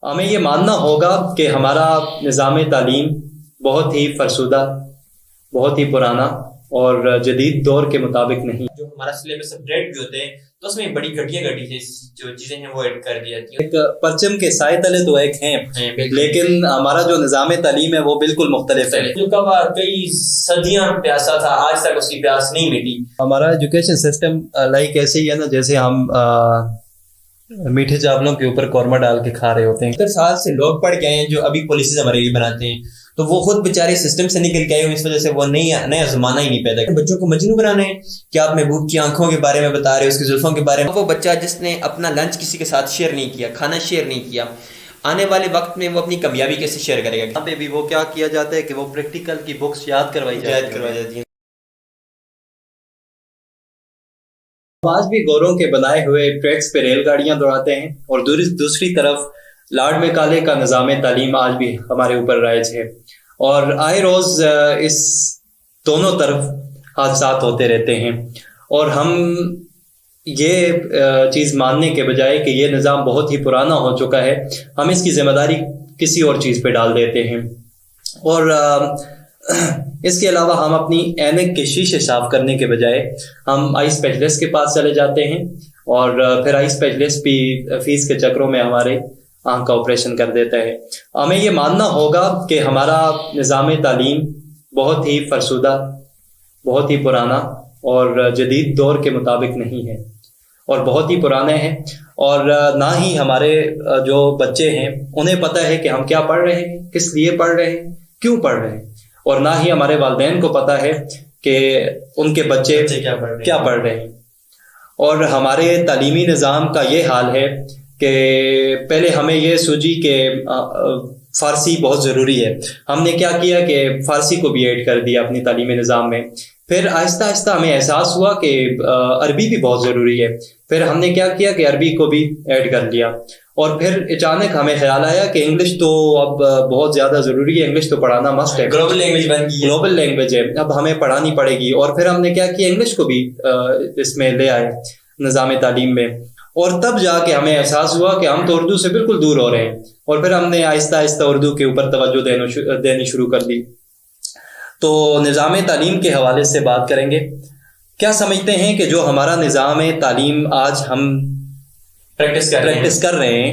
ہمیں یہ ماننا ہوگا کہ ہمارا نظام تعلیم بہت ہی فرسودہ، بہت ہی پرانا اور جدید دور کے مطابق نہیں۔ جو ہمارا سلیبس اپڈیٹ بھی ہوتے ہیں تو اس میں بڑی گھٹیا جو چیزیں ہیں وہ ایڈ کر دی جاتی ہیں۔ ایک پرچم کے سائے تلے تو ایک ہیں، لیکن ہمارا جو نظام تعلیم ہے وہ بالکل مختلف ہے۔ جو کئی صدیاں پیاسا تھا، آج تک اس کی پیاس نہیں مٹی۔ ہمارا ایجوکیشن سسٹم لائک ایسے ہی ہے نا جیسے ہم میٹھے چاولوں کے اوپر قورمہ ڈال کے کھا رہے ہوتے ہیں۔ 70 سال سے لوگ پڑھ کے آئے ہیں جو ابھی پالیسیز ہمارے لیے بناتے ہیں، تو وہ خود بیچارے سسٹم سے نکل کے آئے ہوئے، اس وجہ سے وہ نیا زمانہ ہی نہیں پیدا کرتے۔ بچوں کو مجنون بنانا ہے کہ آپ محبوب کی آنکھوں کے بارے میں بتا رہے ہو، اس کی زلفوں کے بارے میں۔ وہ بچہ جس نے اپنا لنچ کسی کے ساتھ شیئر نہیں کیا، کھانا شیئر نہیں کیا، آنے والے وقت میں وہ اپنی کامیابی کیسے شیئر کرے گا؟ یہاں پہ بھی وہ کیا کیا جاتا ہے کہ وہ پریکٹیکل کی بکس یاد کروائی جاتی ہیں۔ آج بھی گوروں کے بنائے ہوئے ٹریکس پہ ریل گاڑیاں دوڑاتے ہیں، اور دوسری طرف لارڈ میکالے کا نظام تعلیم آج بھی ہمارے اوپر رائج ہے، اور آئے روز اس دونوں طرف حادثات ہوتے رہتے ہیں، اور ہم یہ چیز ماننے کے بجائے کہ یہ نظام بہت ہی پرانا ہو چکا ہے، ہم اس کی ذمہ داری کسی اور چیز پہ ڈال دیتے ہیں، اور اس کے علاوہ ہم اپنی اینک کے شیشے صاف کرنے کے بجائے ہم آئی اسپیشلسٹ کے پاس چلے جاتے ہیں، اور پھر آئی اسپیشلسٹ بھی فیس کے چکروں میں ہمارے آنکھ کا آپریشن کر دیتا ہے۔ ہمیں یہ ماننا ہوگا کہ ہمارا نظام تعلیم بہت ہی فرسودہ، بہت ہی پرانا اور جدید دور کے مطابق نہیں ہے، اور بہت ہی پرانے ہیں، اور نہ ہی ہمارے جو بچے ہیں انہیں پتہ ہے کہ ہم کیا پڑھ رہے ہیں، کس لیے پڑھ رہے ہیں، کیوں پڑھ رہے ہیں، اور نہ ہی ہمارے والدین کو پتہ ہے کہ ان کے بچے کیا پڑھ رہے ہیں۔ اور ہمارے تعلیمی نظام کا یہ حال ہے کہ پہلے ہمیں یہ سوچی کہ فارسی بہت ضروری ہے، ہم نے کیا کیا کہ فارسی کو بھی ایڈ کر دیا اپنی تعلیمی نظام میں، پھر آہستہ آہستہ ہمیں احساس ہوا کہ عربی بھی بہت ضروری ہے، پھر ہم نے کیا کیا کہ عربی کو بھی ایڈ کر لیا، اور پھر اچانک ہمیں خیال آیا کہ انگلش تو اب بہت زیادہ ضروری ہے، انگلش تو پڑھانا مسٹ ہے، گلوبل لینگویج بن گئی، گلوبل لینگویج ہے، اب ہمیں پڑھانی پڑے گی، اور پھر ہم نے کیا کیا انگلش کو بھی اس میں لے آئے نظام تعلیم میں، اور تب جا کے ہمیں احساس ہوا کہ ہم تو اردو سے بالکل دور ہو رہے ہیں، اور پھر ہم نے آہستہ آہستہ اردو کے اوپر توجہ دینی شروع کر دی۔ تو نظام تعلیم کے حوالے سے بات کریں گے، کیا سمجھتے ہیں کہ جو ہمارا نظام تعلیم آج ہم پریکٹس کر رہے ہیں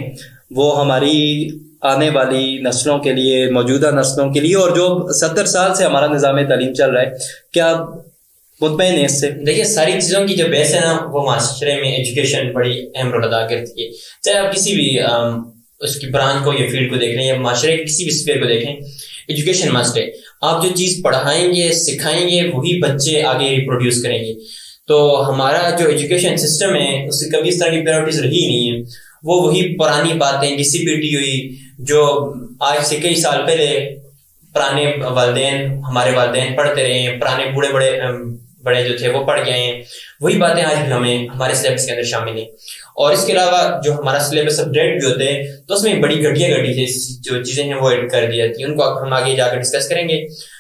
وہ ہماری آنے والی نسلوں کے لیے، موجودہ نسلوں کے لیے، اور جو 70 سال سے ہمارا نظام تعلیم چل رہا ہے، کیا مطمئن ہے اس سے؟ دیکھیے، ساری چیزوں کی جو بیس ہے نا، وہ معاشرے میں ایجوکیشن بڑی اہم رول ادا کرتی ہے، چاہے آپ کسی بھی اس کی برانچ کو یا فیلڈ کو دیکھ لیں، یا معاشرے کے کسی بھی اسفیئر کو دیکھیں، ایجوکیشن مسٹ ہے۔ آپ جو چیز پڑھائیں گے، سکھائیں گے، وہی بچے آگے ریپروڈیوس کریں گے۔ تو ہمارا جو ایجوکیشن سسٹم ہے اس سے کبھی اس طرح کی پرائرٹیز رہی نہیں ہے، وہ وہی پرانی باتیں ڈی سی پی ٹی ہوئی جو آج سے کئی سال پہلے پرانے ہمارے والدین پڑھتے رہے ہیں، پرانے بڑے جو تھے وہ پڑھ گئے ہیں، وہی باتیں آج بھی ہمیں ہمارے سلیبس کے اندر شامل ہیں۔ اور اس کے علاوہ جو ہمارا سلیبس اپڈیٹ بھی ہوتے ہیں تو اس میں بڑی گھٹیا جو چیزیں ہیں وہ ایڈ کر دی جاتی ہیں، ان کو ہم آگے جا کر ڈسکس کریں گے۔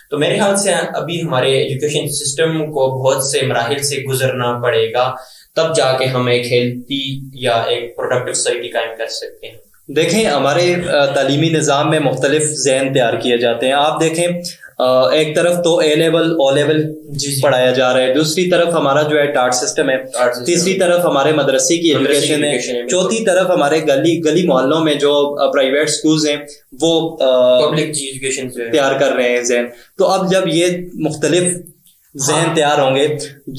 تو میرے خیال سے ابھی ہمارے ایجوکیشن سسٹم کو بہت سے مراحل سے گزرنا پڑے گا، تب جا کے ہم ایک ہیلتھی یا ایک پروڈکٹیو سوسائٹی قائم کر سکتے ہیں۔ دیکھیں، ہمارے تعلیمی نظام میں مختلف ذہن تیار کیے جاتے ہیں۔ آپ دیکھیں، ایک طرف تو اے لیول او لیول پڑھایا جا رہا ہے، دوسری طرف ہمارا جو ہے ٹارٹ سسٹم ہے، تیسری طرف ہمارے مدرسے کی ایجوکیشن ہے، چوتھی طرف ہمارے گلی محلوں میں جو پرائیویٹ سکولز ہیں وہ پبلک ایجوکیشن تیار کر رہے ہیں ذہن۔ تو اب جب یہ مختلف ذہن تیار ہوں گے،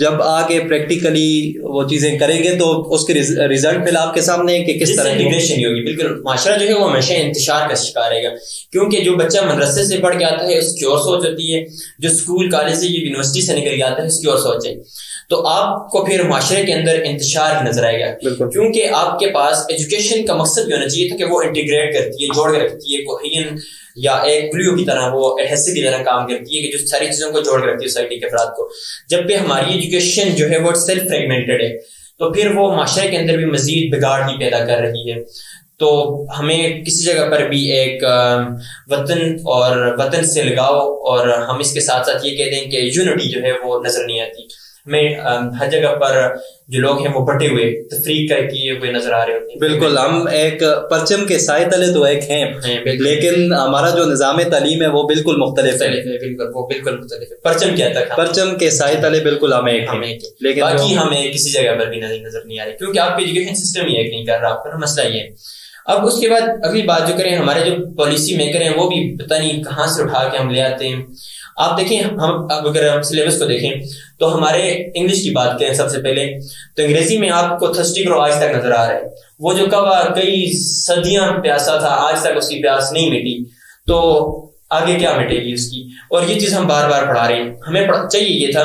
جب آگے پریکٹیکلی وہ چیزیں کریں گے تو اس کے ریزلٹ پھر آپ کے سامنے کہ کس طرح انٹیگریشن ہوگی۔ بالکل، معاشرہ جو ہے وہ ہمیشہ انتشار کا شکار رہے گا، کیونکہ جو بچہ مدرسے سے پڑھ کے آتا ہے اس کی اور سوچ ہوتی ہے، جو اسکول کالج سے یا یونیورسٹی سے نکل کے آتا ہے اس کی اور سوچ ہے۔ تو آپ کو پھر معاشرے کے اندر انتشار ہی نظر آئے گا، کیونکہ آپ کے پاس ایجوکیشن کا مقصد بھی ہونا چاہیے تھا کہ وہ انٹیگریٹ کرتی ہے، جوڑ کے رکھتی ہے، کوہین یا ایک گلو کی طرح، وہ ایڈہیسو کی طرح کام کرتی ہے کہ جو ساری چیزوں کو جوڑ کے رکھتی ہے سوسائٹی کے افراد کو۔ جب پہ ہماری ایجوکیشن جو ہے وہ سیلف فریگمنٹڈ ہے تو پھر وہ معاشرے کے اندر بھی مزید بگاڑ ہی پیدا کر رہی ہے۔ تو ہمیں کسی جگہ پر بھی ایک وطن سے لگاؤ، اور ہم اس کے ساتھ ساتھ یہ کہہ دیں کہ یونٹی جو ہے وہ نظر نہیں آتی۔ ہمیں ہر جگہ پر جو لوگ ہیں وہ بٹے ہوئے تفریق کر کے ہوئے نظر آ رہے ہوتے ہیں. بالکل, ہم ایک پرچم کے سائے تلے تو ایک ہیں, لیکن ہمارا جو نظام تعلیم ہے وہ بالکل مختلف ہے. بالکل, وہ بالکل مختلف ہے. پرچم کیا تھا, پرچم کے سائے تلے بالکل ہم ایک ہیں, لیکن باقی ہمیں کسی جگہ پر بھی نظر نہیں آ رہی, کیونکہ آپ کا ایجوکیشن سسٹم ہی ایک نہیں کر رہا. آپ کا مسئلہ یہ ہے. اب اس کے بعد اگلی بات جو کریں, ہمارے جو پالیسی میکر ہیں وہ بھی پتہ نہیں کہاں سے اٹھا کے ہم لے آتے ہیں. آپ دیکھیں, ہم اب اگر ہم سلیبس کو دیکھیں تو ہمارے انگلش کی بات کریں سب سے پہلے, تو انگریزی میں آپ کو تھرسٹی کرو آج تک نظر آ رہا ہے. وہ جو کئی صدیاں پیاسا تھا, آج تک اس کی پیاس نہیں مٹی, تو آگے کیا مٹے گی اس کی. اور یہ چیز ہم بار بار پڑھا رہے ہیں. ہمیں چاہیے یہ تھا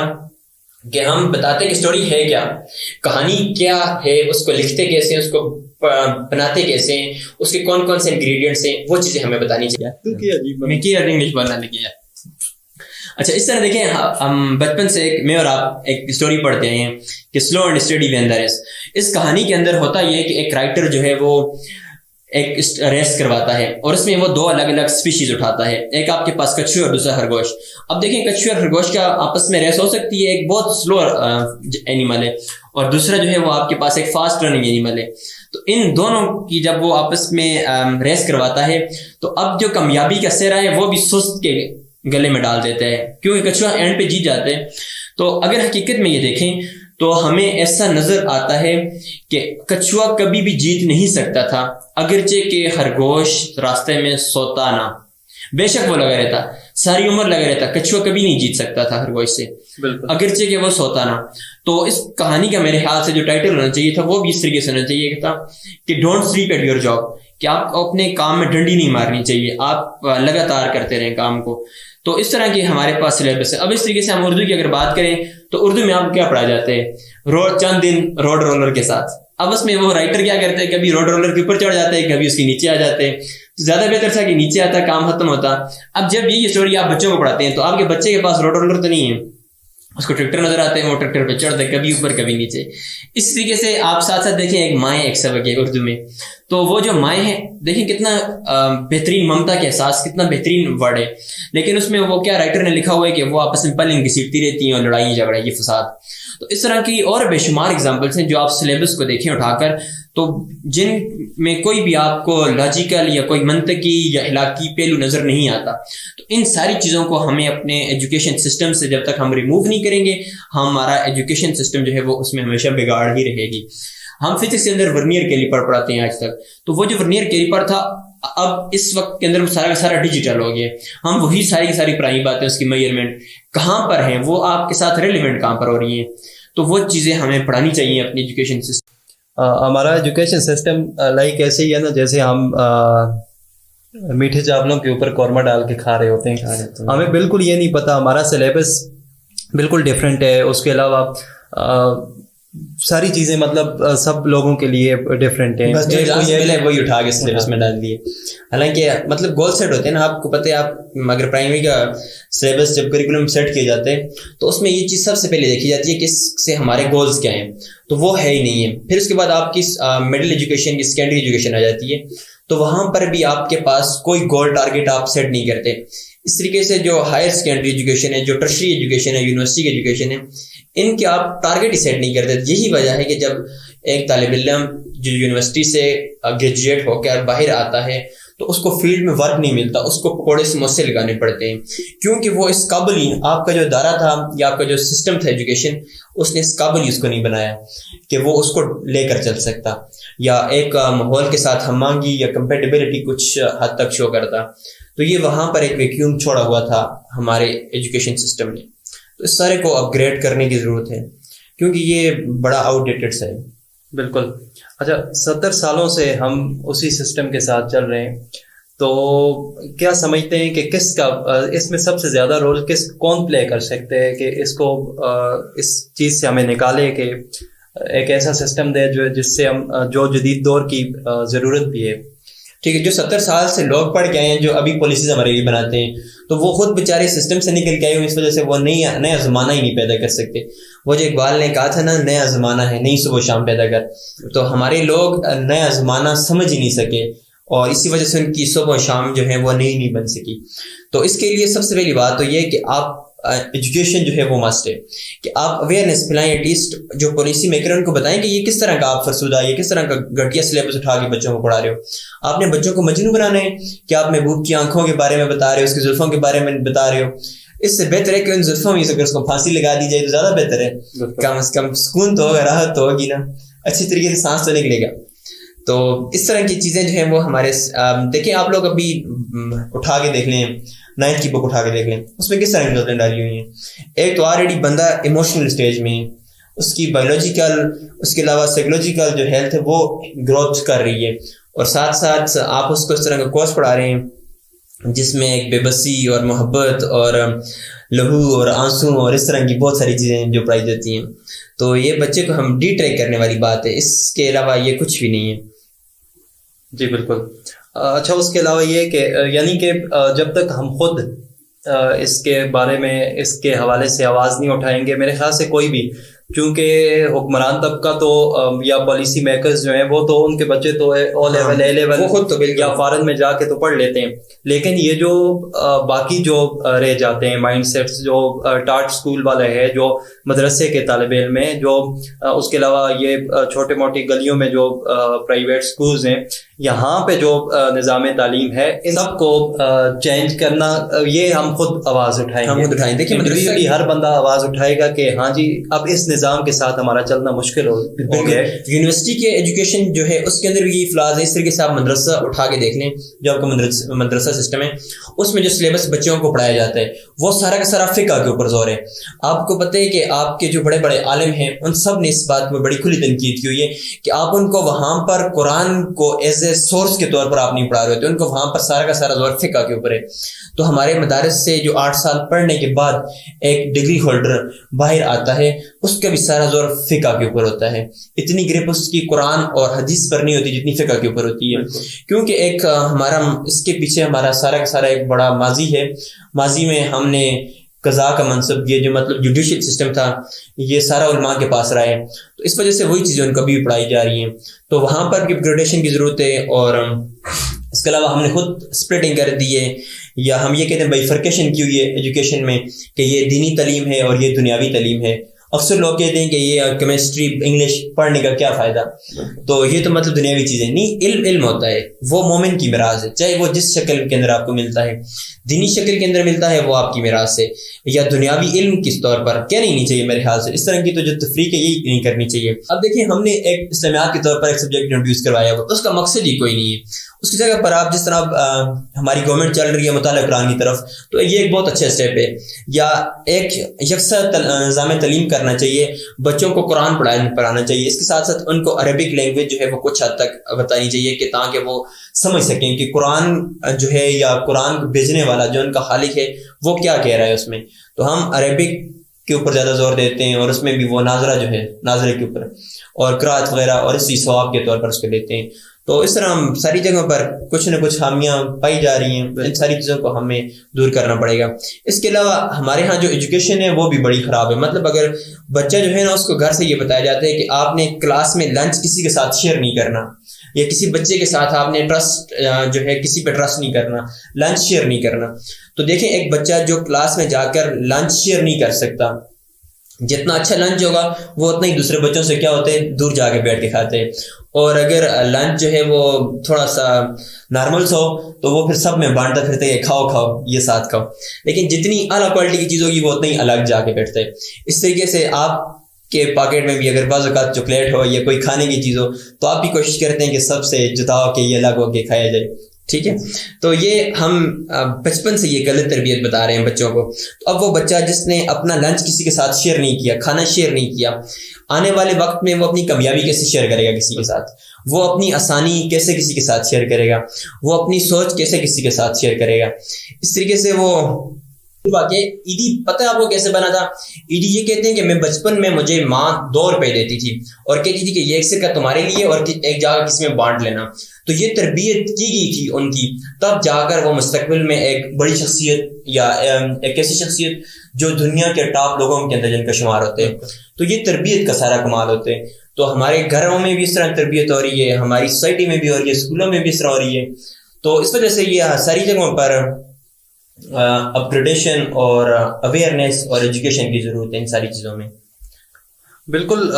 کہ ہم بتاتے کہ اسٹوری ہے کیا, کہانی کیا ہے, اس کو لکھتے کیسے ہیں, اس کو بناتے کیسے ہیں, اس کے کون کون سے انگریڈینٹس ہیں, وہ چیزیں ہمیں بتانی چاہیے. انگلش بولنا لگی ہے. اچھا, اس طرح دیکھیں, ہم بچپن سے میں اور آپ ایک اسٹوری پڑھتے ہیں کہ slow and steady win the race. اس کہانی کے اندر ہوتا یہ ہے کہ ایک رائٹر جو ہے وہ ایک ریس کرواتا ہے, اور اس میں وہ دو الگ الگ اسپیشیز اٹھاتا ہے. ایک آپ کے پاس کچھو اور دوسرا خرگوش. اب دیکھیں, کچھو اور خرگوش کا آپس میں ریس ہو سکتی ہے, ایک بہت سلو اینیمل ہے, اور دوسرا جو ہے وہ آپ کے پاس ایک فاسٹ رننگ اینیمل ہے. تو ان دونوں کی جب وہ آپس میں ریس کرواتا ہے, تو اب جو کامیابی کا سہرا ہے وہ بھی سست کے گلے میں ڈال دیتا ہے, کیونکہ کچھوا اینڈ پہ جیت جاتے ہیں. تو اگر حقیقت میں یہ دیکھیں تو ہمیں ایسا نظر آتا ہے کہ کچھوا کبھی بھی جیت نہیں سکتا تھا, اگرچہ کہ خرگوش راستے میں سوتا نہ. بے شک وہ لگا رہتا, ساری عمر لگا رہتا, کچھوا کبھی نہیں جیت سکتا تھا خرگوش سے, اگرچہ کہ وہ سوتا نہ. تو اس کہانی کا میرے خیال سے جو ٹائٹل ہونا چاہیے تھا وہ بھی اس طریقے سے ہونا چاہیے تھا کہ don't sleep at your job, کہ آپ اپنے کام میں ڈنڈی نہیں مارنی چاہیے, آپ لگاتار کرتے رہیں کام کو. تو اس طرح کی ہمارے پاس سلیبس ہے. اب اس طریقے سے ہم اردو کی اگر بات کریں تو اردو میں آپ کیا پڑھا جاتے ہیں, چند دن روڈ رولر کے ساتھ. اب اس میں وہ رائٹر کیا کرتے ہیں, کبھی روڈ رولر کے اوپر چڑھ جاتے ہیں, کبھی اس کے نیچے آ جاتے ہیں. زیادہ بہتر تھا کہ نیچے آتا, کام ختم ہوتا. اب جب یہ اسٹوری آپ بچوں کو پڑھاتے ہیں تو آپ کے بچے کے پاس روڈ رولر تو نہیں ہے, اس کو ٹریکٹر نظر آتے ہیں, وہ ٹریکٹر پہ چڑھتے ہیں, کبھی اوپر کبھی نیچے. اس طریقے سے آپ ساتھ ساتھ دیکھیں ایک مائیں ایک سبق ہے اردو میں. تو وہ جو مائیں ہیں دیکھیں کتنا بہترین ممتا کے احساس, کتنا بہترین ورڈ ہے, لیکن اس میں وہ کیا رائٹر نے لکھا ہوا ہے کہ وہ آپس میں پل گھسیٹتی رہتی ہیں اور لڑائی جھگڑے یہ فساد. تو اس طرح کی اور بے شمار اگزامپلس ہیں جو آپ سلیبس کو دیکھیں اٹھا کر, تو جن میں کوئی بھی آپ کو لاجیکل یا کوئی منطقی یا علاقائی پہلو نظر نہیں آتا. تو ان ساری چیزوں کو ہمیں اپنے ایجوکیشن سسٹم سے جب تک ہم ریموو نہیں کریں گے, ہمارا ایجوکیشن سسٹم جو ہے وہ اس میں ہمیشہ بگاڑ ہی رہے گی. ہم فزکس کے اندر ورنیئر کیلیپر پڑھاتے ہیں آج تک, تو وہ جو ورنیئر کیلیپر تھا اب اس وقت کے اندر سارا کا سارا ڈیجیٹل ہو گیا. ہم وہی ساری کی ساری پرانی باتیں, اس کی میئرمنٹ کہاں پر ہیں, وہ آپ کے ساتھ ریلیونٹ کہاں پر ہو رہی ہیں. تو وہ چیزیں ہمیں پڑھانی چاہیے اپنی ایجوکیشن سسٹم. ہمارا ایجوکیشن سسٹم لائک ایسے ہی ہے نا, جیسے ہم میٹھے چاولوں کے اوپر قورمہ ڈال کے کھا رہے ہوتے ہیں. ہمیں بالکل یہ نہیں پتا, ہمارا سلیبس بالکل ڈفرینٹ ہے. اس کے علاوہ ساری چیزیں مطلب سب لوگوں کے لیے ڈفرینٹ ہیں, وہی اٹھا کے سلیبس میں ڈال دیے. حالانکہ مطلب گول سیٹ ہوتے ہیں نا, آپ کو پتہ ہے, آپ اگر پرائمری کا سلیبس جب کریکولم سیٹ کیے جاتے ہیں تو اس میں یہ چیز سب سے پہلے دیکھی جاتی ہے کہ اس سے ہمارے گولز کیا ہیں, تو وہ ہے ہی نہیں ہے. پھر اس کے بعد آپ کی مڈل ایجوکیشن کی سیکنڈری ایجوکیشن آ جاتی ہے, تو وہاں پر بھی آپ کے پاس کوئی گول ٹارگیٹ آپ سیٹ نہیں کرتے. اس طریقے سے جو ہائر سیکنڈری ایجوکیشن ہے, جو ٹرشری ایجوکیشن ہے, یونیورسٹی کی ایجوکیشن ہے, ان کے آپ ٹارگیٹ ہی سیٹ نہیں کرتے. یہی وجہ ہے کہ جب ایک طالب علم جو یونیورسٹی سے گریجویٹ ہو کر باہر آتا ہے تو اس کو فیلڈ میں ورک نہیں ملتا, اس کو پکوڑے سموسے لگانے پڑتے ہیں, کیونکہ وہ اس قابل ہی, آپ کا جو ادارہ تھا یا آپ کا جو سسٹم تھا ایجوکیشن, اس نے اس قابل ہی اس کو نہیں بنایا کہ وہ اس کو لے کر چل سکتا, یا ایک ماحول کے ساتھ ہم مانگی یا کمپیٹیبلٹی کچھ حد تک شو کرتا. تو یہ وہاں پر ایک ویکیوم چھوڑا ہوا تھا ہمارے ایجوکیشن سسٹم نے. تو اس سارے کو اپ گریڈ کرنے کی ضرورت ہے, کیونکہ یہ بڑا آؤٹ ڈیٹڈ ہے. بالکل. اچھا, 70 سالوں سے ہم اسی سسٹم کے ساتھ چل رہے ہیں, تو کیا سمجھتے ہیں کہ کس کا اس میں سب سے زیادہ رول کون پلے کر سکتے ہیں کہ اس کو اس چیز سے ہمیں نکالے, کہ ایک ایسا سسٹم دے جس سے ہم جو جدید دور کی ضرورت بھی ہے. ٹھیک ہے, جو 70 سال سے لوگ پڑھ کے آئے ہیں, جو ابھی پالیسیز ہمارے لیے بناتے ہیں, تو وہ خود بیچارے سسٹم سے نکل کے آئے ہوئے, اس وجہ سے وہ نیا زمانہ ہی نہیں پیدا کر سکتے. وہ جو اقبال نے کہا تھا نا, نیا زمانہ ہے, نئی صبح شام پیدا کر, تو ہمارے لوگ نیا زمانہ سمجھ ہی نہیں سکے, اور اسی وجہ سے ان کی صبح و شام جو ہے وہ نئی نہیں بن سکی. تو اس کے لیے سب سے پہلی بات تو یہ کہ آپ ایجوکیشن جو ہے وہ مسٹ ہے کہ آپ اویئرنیس پھیلائیں. ایٹ لیسٹ جو پالیسی میکر ان کو بتائیں کہ یہ کس طرح کا آپ فرسودہ، یہ کس طرح کا گھٹیا سلیبس اٹھا کے بچوں کو پڑھا رہے ہو. آپ نے بچوں کو مجنون بنانا ہے کہ آپ محبوب کی آنکھوں کے بارے میں بتا رہے ہو، اس کی زلفوں کے بارے میں بتا رہے ہو. اس سے بہتر ہے کہ ان زلفوں میں اگر اس کو پھانسی لگا دی جائے تو زیادہ بہتر ہے. کم از کم سکون تو ہوگا، راحت تو ہوگی نا، اچھی طریقے سے سانس تو نکلے گا. تو اس طرح کی چیزیں جو ہیں وہ ہمارے دیکھیں آپ لوگ ابھی اٹھا کے دیکھ لیں 9th کی بک اٹھا کے دیکھ لیں، اس میں کس طرح کی غلطیاں ڈالی ہوئی ہیں. ایک تو آلریڈی بندہ ایموشنل اسٹیج میں، اس کی بایولوجیکل، اس کے علاوہ سائیکولوجیکل جو ہیلتھ ہے وہ گروتھ کر رہی ہے، اور ساتھ ساتھ آپ اس کو اس طرح کا کورس پڑھا رہے ہیں جس میں ایک بے بسی اور محبت اور لہو اور آنسو اور اس طرح کی بہت ساری چیزیں جو پڑھائی جاتی ہیں. تو یہ بچے کو ہم ڈی ٹریک کرنے والی بات ہے، اس کے علاوہ یہ کچھ بھی نہیں ہے. جی بالکل. اچھا، اس کے علاوہ یہ کہ یعنی کہ جب تک ہم خود اس کے بارے میں اس کے حوالے سے آواز نہیں اٹھائیں گے، میرے خیال سے کوئی بھی، کیونکہ حکمران طبقہ تو یا پالیسی میکرز جو ہیں وہ تو ان کے بچے تو او لیول اے لیول خود تو یا فارن میں جا کے تو پڑھ لیتے ہیں، لیکن یہ جو باقی جو رہ جاتے ہیں مائنڈ سیٹس جو ٹارٹ اسکول والے ہیں، جو مدرسے کے طالب علم ہیں، جو اس کے علاوہ یہ چھوٹے موٹی گلیوں میں جو پرائیویٹ اسکولز ہیں، یہاں پہ جو نظام تعلیم ہے ان سب کو چینج کرنا، یہ ہم خود آواز اٹھائیں گے. دیکھیں انڈیویجولی ہر بندہ آواز اٹھائے گا کہ ہاں جی اب اس نظام کے ساتھ ہمارا چلنا مشکل ہو گیا. یونیورسٹی کے ایجوکیشن جو ہے اس کے اندر بھی یہ فلاز ہے. اس طریقے سے آپ مدرسہ اٹھا کے دیکھ لیں، جو آپ کا مدرسہ سسٹم ہے، اس میں جو سلیبس بچوں کو پڑھایا جاتا ہے وہ سارا کا سارا فقہ کے اوپر زور ہے. آپ کو پتہ ہے کہ آپ کے جو بڑے بڑے عالم ہیں ان سب نے اس بات میں بڑی کھلی تنقید کی ہوئی ہے کہ آپ ان کو وہاں پر قرآن کو ایز اے سورس کے طور پر آپ نہیں پڑھا رہے ہوتے، ان کو وہاں پر سارا کا سارا زور فقہ کے اوپر ہے. تو ہمارے مدارس سے جو 8 سال پڑھنے کے بعد ایک ڈگری ہولڈر باہر آتا ہے، اس کا بھی سارا زور فقہ کے اوپر ہوتا ہے. اتنی گرپ اس کی قرآن اور حدیث پر نہیں ہوتی جتنی فقہ کے اوپر ہوتی ہے، کیونکہ ایک ہمارا اس کے پیچھے ہمارا سارا کا سارا ایک بڑا ماضی ہے. ماضی میں ہم نے قضاء کا منصب، یہ جو مطلب جوڈیشل سسٹم تھا، یہ سارا علماء کے پاس رہا ہے. تو اس وجہ سے وہی چیزیں ان کو بھی پڑھائی جا رہی ہیں. تو وہاں پر بھی گریڈیشن کی ضرورت ہے. اور اس کے علاوہ ہم نے خود اسپلٹنگ کر دی ہے، یا ہم یہ کہتے ہیں بائیفرکیشن کی ہوئی ہے ایجوکیشن میں کہ یہ دینی تعلیم ہے اور یہ دنیاوی تعلیم ہے. اکثر لوگ کہتے ہیں کہ یہ کیمسٹری انگلش پڑھنے کا کیا فائدہ، تو یہ تو مطلب دنیاوی چیزیں نہیں. علم ہوتا ہے، وہ مومن کی میراث ہے، چاہے وہ جس شکل کے اندر آپ کو ملتا ہے، دینی شکل کے اندر ملتا ہے وہ آپ کی میراث ہے، یا دنیاوی علم کس طور پر کہنا ہی نہیں چاہیے میرے خیال سے. اس طرح کی تو جو تفریق ہے یہی نہیں کرنی چاہیے. اب دیکھیں ہم نے ایک اسلامیات کے طور پر ایک سبجیکٹ انٹروڈیوس کروایا ہوا، اس کا مقصد ہی کوئی نہیں ہے. اس کی جگہ پر آپ جس طرح ہماری گورنمنٹ چل رہی ہے مطالعہ قرآن کی طرف، تو یہ ایک بہت اچھا اسٹیپ ہے. یا ایک یکساں نظام تعلیم کرنا چاہیے، بچوں کو قرآن پڑھانا چاہیے. اس کے ساتھ ساتھ ان کو عربک لینگویج جو ہے وہ کچھ حد تک بتانی چاہیے کہ تاکہ وہ سمجھ سکیں کہ قرآن جو ہے یا قرآن بھیجنے والا جو ان کا خالق ہے وہ کیا کہہ رہا ہے اس میں. تو ہم عربک کے اوپر زیادہ زور دیتے ہیں، اور اس میں بھی وہ ناظرہ جو ہے ناظرے کے اوپر اور قرات وغیرہ اور اسی ثواب کے طور پر اس کو لیتے ہیں. تو اس طرح ہم ساری جگہوں پر کچھ نہ کچھ خامیاں پائی جا رہی ہیں. ان ساری چیزوں کو ہمیں دور کرنا پڑے گا. اس کے علاوہ ہمارے ہاں جو ایجوکیشن ہے وہ بھی بڑی خراب ہے. مطلب اگر بچہ جو ہے نا اس کو گھر سے یہ بتایا جاتا ہے کہ آپ نے کلاس میں لنچ کسی کے ساتھ شیئر نہیں کرنا، یا کسی بچے کے ساتھ آپ نے ٹرسٹ جو ہے کسی پہ ٹرسٹ نہیں کرنا، لنچ شیئر نہیں کرنا. تو دیکھیں ایک بچہ جو کلاس میں جا کر لنچ شیئر نہیں کر سکتا، جتنا اچھا لنچ ہوگا وہ اتنا ہی دوسرے بچوں سے کیا ہوتے ہیں دور جا کے بیٹھ کے کھاتے ہیں. اور اگر لنچ جو ہے وہ تھوڑا سا نارمل سا ہو تو وہ پھر سب میں بانٹتا پھرتے ہیں، کھاؤ یہ ساتھ کھاؤ. لیکن جتنی اعلیٰ کوالٹی کی چیز ہوگی وہ اتنا ہی الگ جا کے بیٹھتے ہیں. اس طریقے سے آپ کے پاکٹ میں بھی اگر بعض اوقات چاکلیٹ ہو یا کوئی کھانے کی چیز ہو تو آپ بھی کوشش کرتے ہیں کہ سب سے جدا ہو کے یہ الگ ہو کے کھایا جائے. ٹھیک ہے، تو یہ ہم بچپن سے یہ غلط تربیت بتا رہے ہیں بچوں کو. تو اب وہ بچہ جس نے اپنا لنچ کسی کے ساتھ شیئر نہیں کیا، کھانا شیئر نہیں کیا، آنے والے وقت میں وہ اپنی کامیابی کیسے شیئر کرے گا کسی کے ساتھ، وہ اپنی آسانی کیسے کسی کے ساتھ شیئر کرے گا، وہ اپنی سوچ کیسے کسی کے ساتھ شیئر کرے گا. اس طریقے سے وہ واقع عیدی پتہ ہے آپ کو کیسے بنا تھا. عیدی یہ کہتے ہیں کہ میں بچپن میں مجھے ماں 2 روپے دیتی تھی اور کہتی تھی کہ یہ ایک سرکہ تمہارے لیے اور ایک جگہ کسی میں بانٹ لینا. تو یہ تربیت کی گئی تھی ان کی، تب جا کر وہ مستقبل میں ایک بڑی شخصیت یا ایک ایسی شخصیت جو دنیا کے ٹاپ لوگوں کے اندر جن کا شمار ہوتے ہیں. تو یہ تربیت کا سارا کمال ہوتے ہیں. تو ہمارے گھروں میں بھی اس طرح تربیت ہو رہی ہے، ہماری سوسائٹی میں بھی ہو رہی ہے، اسکولوں میں بھی اس طرح ہو رہی ہے. تو اس وجہ سے یہ ساری جگہوں پر اپگریڈیشن اور اویئرنیس اور ایجوکیشن کی ضرورت ہے ان ساری چیزوں میں. بالکل.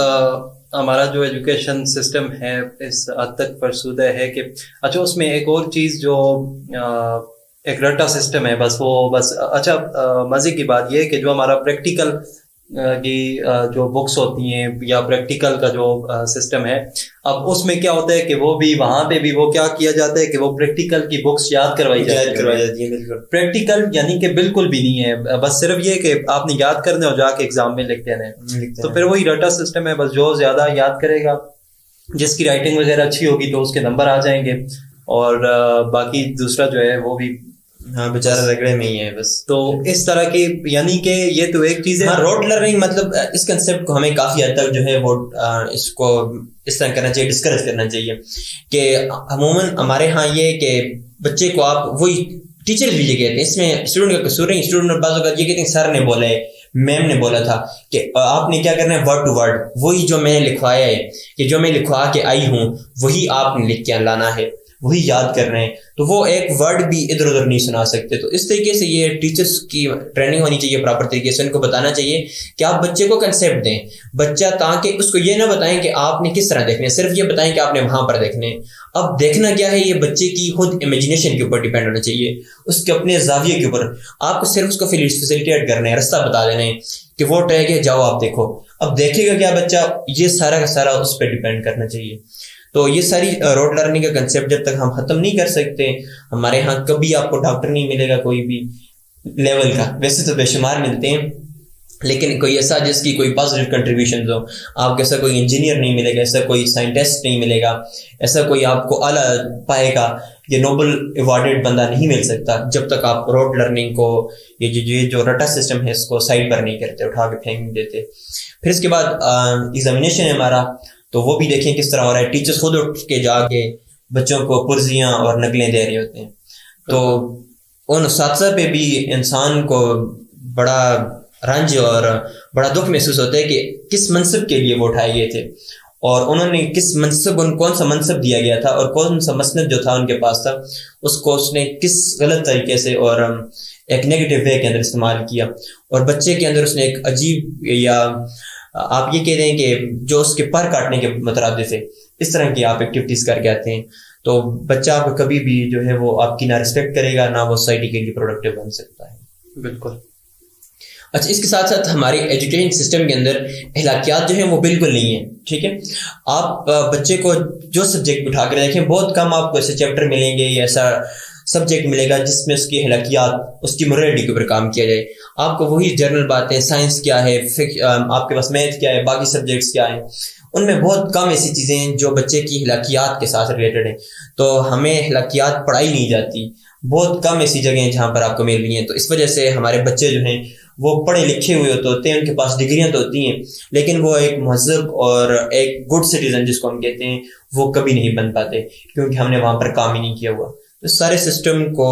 ہمارا جو ایجوکیشن سسٹم ہے اس حد تک فرسودہ ہے کہ اچھا اس میں ایک اور چیز جو ایک رٹا سسٹم ہے بس اچھا مزے کی بات یہ ہے کہ جو ہمارا پریکٹیکل کی جو بکس ہوتی ہیں یا پریکٹیکل کا جو سسٹم ہے، اب اس میں کیا ہوتا ہے کہ وہ بھی وہاں پہ بھی وہ کیا کیا جاتا ہے کہ وہ پریکٹیکل کی بکس یاد کروائی جاتی ہے. پریکٹیکل یعنی کہ بالکل بھی نہیں ہے، بس صرف یہ کہ آپ نے یاد کرنا اور جا کے ایگزام میں لکھ دینا ہے. تو پھر وہی رٹا سسٹم ہے، بس جو زیادہ یاد کرے گا، جس کی رائٹنگ وغیرہ اچھی ہوگی تو اس کے نمبر آ جائیں گے، اور باقی دوسرا جو ہے وہ بھی بیچارہ رگڑے میں ہی ہے بس. تو اس طرح کی یعنی کہ یہ تو ایک چیز ہے. روٹ لرننگ مطلب اس کنسیپٹ کو ہمیں کافی حد تک جو ہے وہ اس کو اس طرح کرنا چاہیے، ڈسکریج کرنا چاہیے کہ عموماً ہمارے ہاں یہ کہ بچے کو آپ وہی ٹیچر بھی یہ کہتے ہیں، اس میں اسٹوڈنٹ کا قصور نہیں. اسٹوڈنٹ بعض اوقات یہ کہتے ہیں سر نے بولا ہے، میم نے بولا تھا کہ آپ نے کیا کرنا ہے ورڈ ٹو ورڈ وہی جو میں نے لکھوایا ہے کہ جو میں لکھوا کے آئی ہوں وہی آپ نے لکھ کے لانا ہے، وہی یاد کرنا ہے. تو وہ ایک ورڈ بھی ادھر ادھر نہیں سنا سکتے. تو اس طریقے سے یہ ٹیچرس کی ٹریننگ ہونی چاہیے پراپر طریقے سے. ان کو بتانا چاہیے کہ آپ بچے کو کنسیپٹ دیں بچہ، تاکہ اس کو یہ نہ بتائیں کہ آپ نے کس طرح دیکھنا ہے، صرف یہ بتائیں کہ آپ نے وہاں پر دیکھنا ہے. اب دیکھنا کیا ہے یہ بچے کی خود امیجنیشن کے اوپر ڈیپینڈ ہونا چاہیے، اس کے اپنے زاویے کے اوپر. آپ کو صرف اس کو فیسیلیٹیٹ کرنا ہے، رستہ بتا دینا ہے کہ وہ ٹریک ہے جاؤ آپ دیکھو. اب دیکھے گا کیا بچہ، یہ سارا کا سارا اس پہ ڈیپینڈ کرنا چاہیے. تو یہ ساری روڈ لرننگ کا کنسیپٹ جب تک ہم ختم نہیں کر سکتے، ہمارے ہاں کبھی آپ کو ڈاکٹر نہیں ملے گا کوئی بھی لیول کا. ویسے تو بے شمار ملتے ہیں، لیکن کوئی ایسا جس کی کوئی پازیٹیو کنٹریبیوشنز ہو. آپ کو ایسا کوئی انجینئر نہیں ملے گا، ایسا کوئی سائنٹسٹ نہیں ملے گا، ایسا کوئی آپ کو اعلیٰ پائے گا، یہ نوبل ایوارڈڈ بندہ نہیں مل سکتا جب تک آپ روڈ لرننگ کو یہ جو رٹا سسٹم ہے اس کو سائڈ پر نہیں کرتے، اٹھا کے پھینک نہیں دیتے. پھر اس کے بعد ایگزامینیشن ہے ہمارا، تو وہ بھی دیکھیں کس طرح ہو رہا ہے. ٹیچرز خود اٹھ کے جا کے بچوں کو پرزیاں اور نقلیں دے رہے ہوتے ہیں. تو ان اساتذہ پہ بھی انسان کو بڑا رنج اور بڑا دکھ محسوس ہوتا ہے کہ کس منصب کے لیے وہ اٹھائے گئے تھے، اور انہوں نے کس منصب، کون سا منصب دیا گیا تھا اور کون سا مسند جو تھا ان کے پاس تھا، اس کو اس نے کس غلط طریقے سے اور ایک نیگیٹو وے کے اندر استعمال کیا. اور بچے کے اندر اس نے ایک عجیب، یا آپ یہ کہہ دیں کہ جو اس کے پر کاٹنے کے مترادف ہے، اس طرح کی آپ ایکٹیویٹیز کر کے آتے ہیں. تو بچہ آپ کو کبھی بھی جو ہے وہ آپ کی نہ ریسپیکٹ کرے گا، نہ وہ سوسائٹی کے لیے پروڈکٹیو بن سکتا ہے. بالکل. اچھا، اس کے ساتھ ساتھ ہمارے ایجوکیشن سسٹم کے اندر اخلاقیات جو ہیں وہ بالکل نہیں ہیں. ٹھیک ہے، آپ بچے کو جو سبجیکٹ اٹھا کر دیکھیں، بہت کم آپ کو ایسے چیپٹر ملیں گے یا ایسا سبجیکٹ ملے گا جس میں اس کی اخلاقیات، اس کی موریلٹی کے اوپر کام کیا جائے. آپ کو وہی جنرل باتیں، سائنس کیا ہے، آپ کے پاس میتھ کیا ہے، باقی سبجیکٹس کیا ہیں، ان میں بہت کم ایسی چیزیں ہیں جو بچے کی اخلاقیات کے ساتھ ریلیٹڈ ہیں. تو ہمیں اخلاقیات پڑھائی نہیں جاتی، بہت کم ایسی جگہیں ہیں جہاں پر آپ کو مل رہی ہیں. تو اس وجہ سے ہمارے بچے جو ہیں وہ پڑھے لکھے ہوئے ہوتے ہیں، ان کے پاس ڈگریاں تو ہوتی ہیں، لیکن وہ ایک مہذب اور ایک گڈ سٹیزن جس کو ہم کہتے ہیں وہ کبھی نہیں بن پاتے، کیونکہ ہم نے وہاں پر کام ہی نہیں کیا ہوا. اس سارے سسٹم کو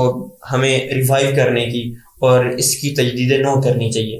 ہمیں ریوائیو کرنے کی اور اس کی تجدید نو کرنی چاہیے.